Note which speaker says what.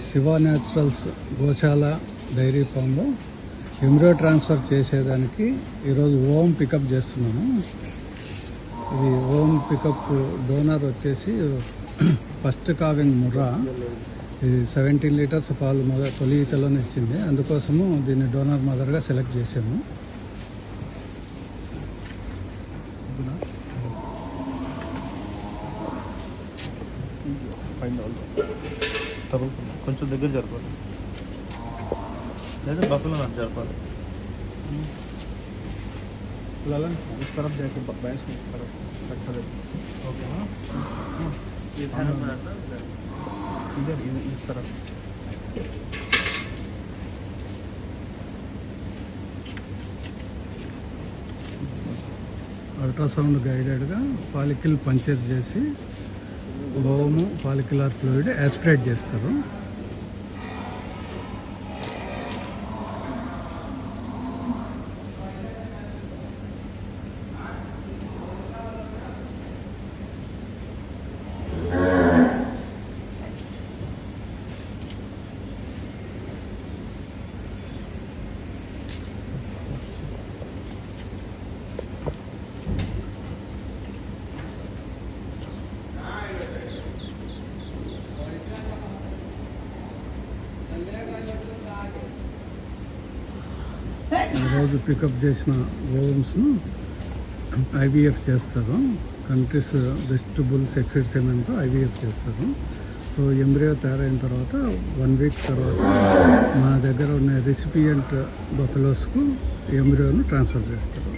Speaker 1: Shiva naturals గోశాల dairy ఫామ్లో embryo transfer చేసేదానికి ఈరోజు ఓం పికప్ చేస్తున్నాము. ఇది ఓం పికప్ డోనర్ వచ్చేసి ఫస్ట్ కావింగ్ ముర్రా. ఇది 17 లీటర్స్ పాలు తొలి ఈతలోనే ఇచ్చింది. అందుకోసము దీన్ని డోనర్ మదర్గా సెలెక్ట్ చేసాము.
Speaker 2: కొంచెం దగ్గర జరపాలి, లేదా బఫలో నాకు జరపాలి.
Speaker 1: इस तरफ जाके भैंस को इस तरफ रखा देते
Speaker 2: ఓకేనా?
Speaker 1: इधर इस तरफ అల్ట్రాసౌండ్ గైడెడ్గా పాలికిల్ పంచేజ్ చేసి ఓము పాలిక్యులర్ ఫ్లూయిడ్ యాస్పిరేట్ చేస్తారు. ఈరోజు పికప్ చేసిన ఓమ్స్ను ఐవీఎఫ్ చేస్తారు. కంట్రీస్ బెస్ట్ బుల్ సెక్సెడ్ సెమెన్తో ఐవీఎఫ్ చేస్తారు. సో ఎంబ్రియో తయారైన తర్వాత 1 వీక్ తర్వాత మన దగ్గర ఉన్న రెసిపియంట్ బఫెలోస్కు ఎంబ్రియోను ట్రాన్స్ఫర్ చేస్తారు.